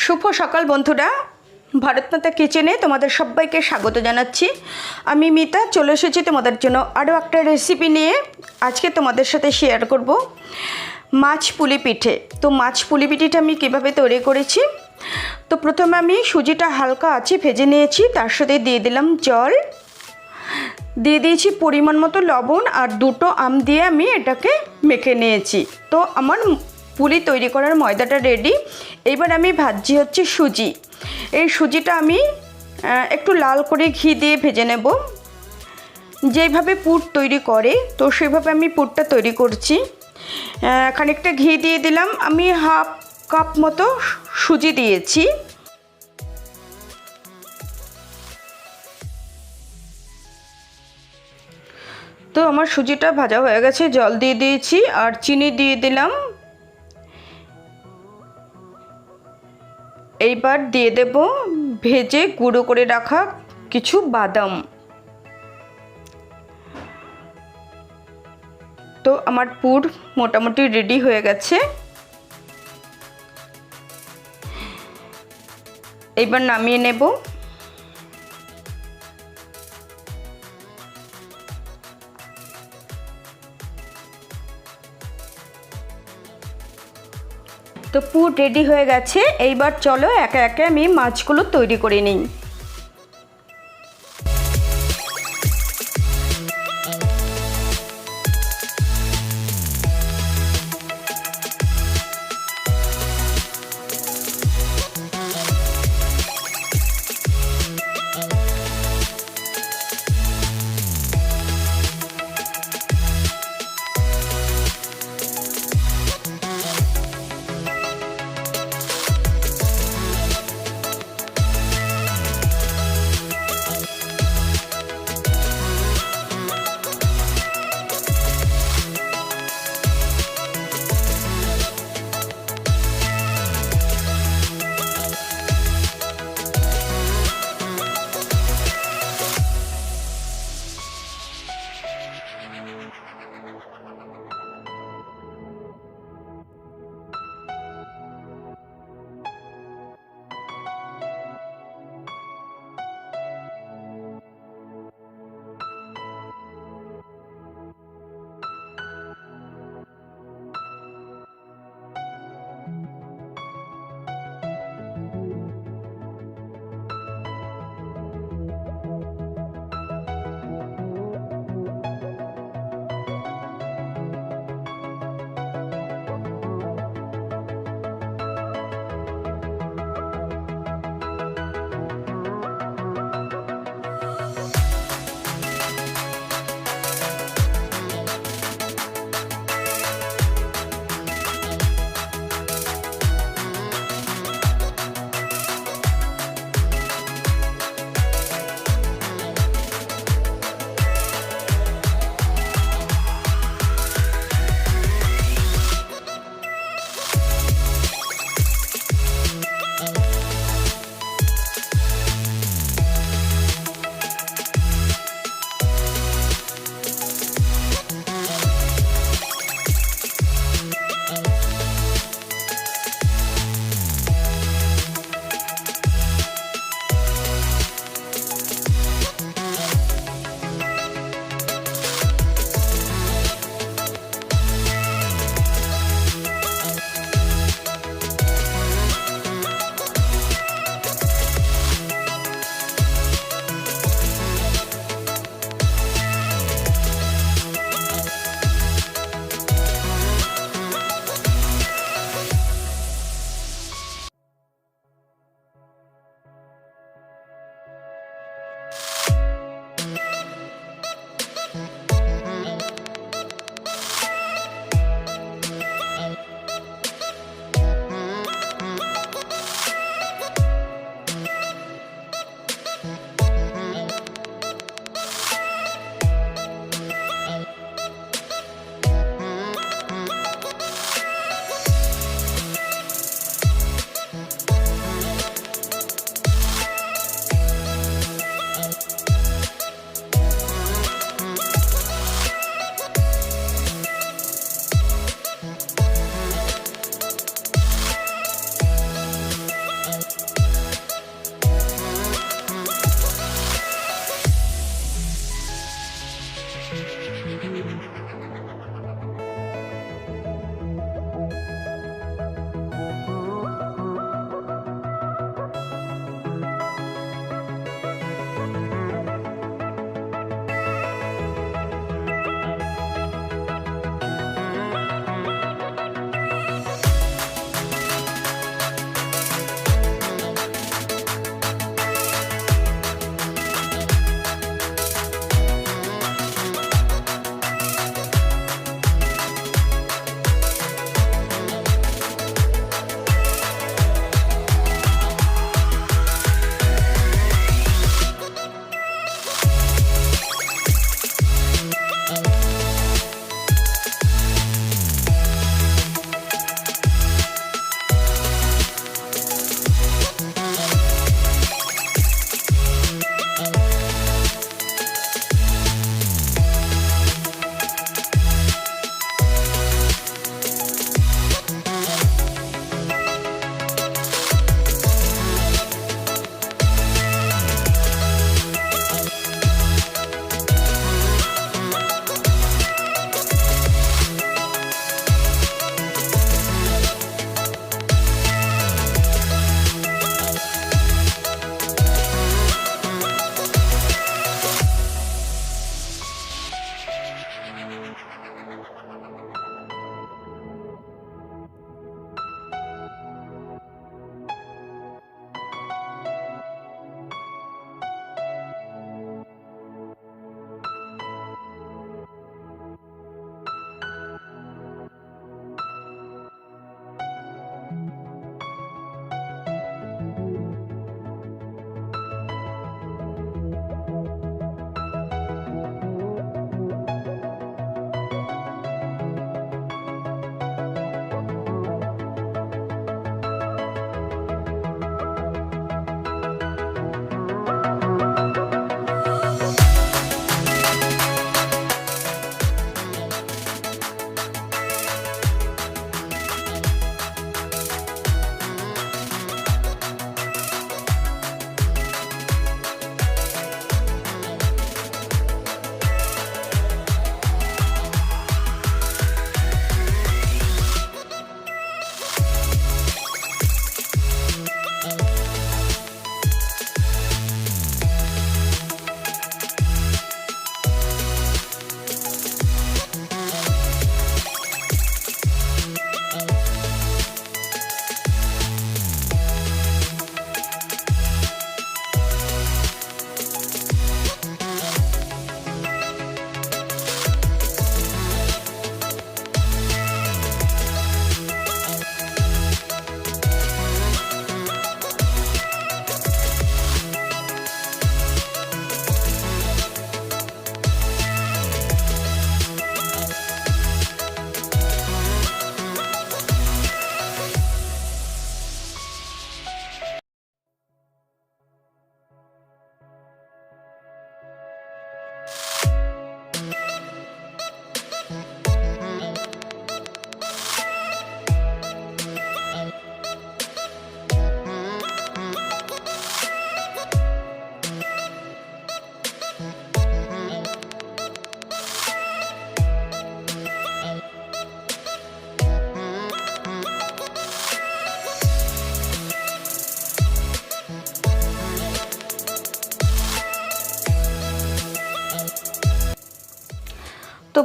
শুভ সকাল বন্ধুরা, ভারত মাতা কিচেনে তোমাদের সবাইকে স্বাগত জানাচ্ছি। আমি মিতা চলে এসেছি তোমাদের জন্য আরও একটা রেসিপি নিয়ে। আজকে তোমাদের সাথে শেয়ার করব মাছ পুলি পিঠে। তো মাছ পুলি পিঠেটা আমি কীভাবে তৈরি করেছি। তো প্রথমে আমি সুজিটা হালকা আছে ভেজে নিয়েছি, তার সাথে দিয়ে দিলাম জল, দিয়ে দিয়েছি পরিমাণ মতো লবণ, আর দুটো আম দিয়ে আমি এটাকে মেখে নিয়েছি। তো আমার পুলি তৈরি করার ময়দাটা রেডি। এইবার আমি ভাজছি হচ্ছে সুজি। এই সুজিটা আমি একটু লাল করে ঘি দিয়ে ভেজে নেব, যেইভাবে পুর তৈরি করে তো সেভাবে আমি পুরটা তৈরি করছি। খানিকটা ঘি দিয়ে দিলাম, আমি হাফ কাপ মতো সুজি দিয়েছি। তো আমার সুজিটা ভাজা হয়ে গেছে, জল দিয়ে দিয়েছি আর চিনি দিয়ে দিলাম। এইবার দিয়ে দেব ভেজে গুঁড়ো করে রাখা কিছু বাদাম। তো আমার পুর মোটামুটি রেডি হয়ে গেছে। এইবার নামিয়ে নেব। তো পুর রেডি হয়ে গেছে। এইবার চলো একে একে আমি মাছগুলো তৈরি করে নিই।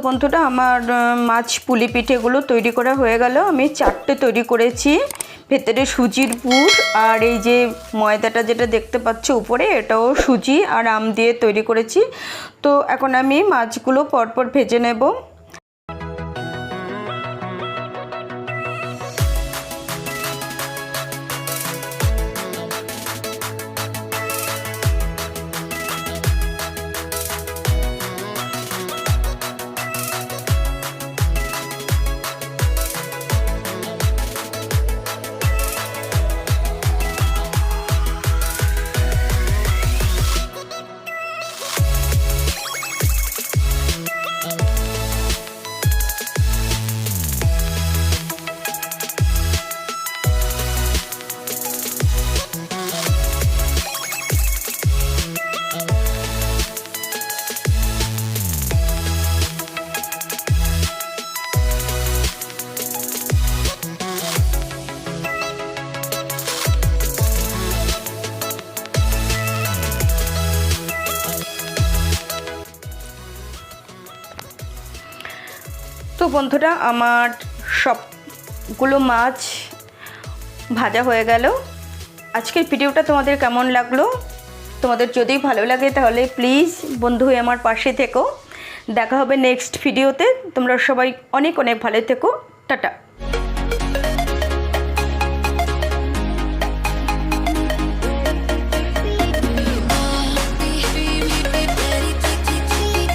বন্ধুরা আমার মাছ পুলি পিঠেগুলো তৈরি করা হয়ে গেল। আমি 4টে তৈরি করেছি। ভেতরে সুজির পুর আর এই যে ময়দাটা যেটা দেখতে পাচ্ছ উপরে, এটাও সুজি আর আম দিয়ে তৈরি করেছি। তো এখন আমি মাছগুলো পরপর ভেজে নেব। তো বন্ধুরা আমার সবগুলো মাছ ভাজা হয়ে গেল। আজকের ভিডিওটা তোমাদের কেমন লাগলো? তোমাদের যদি ভালো লাগে তাহলে প্লিজ বন্ধু হয়ে আমার পাশে থেকো। দেখা হবে নেক্সট ভিডিওতে। তোমরা সবাই অনেক অনেক ভালো থেকো। টাটা।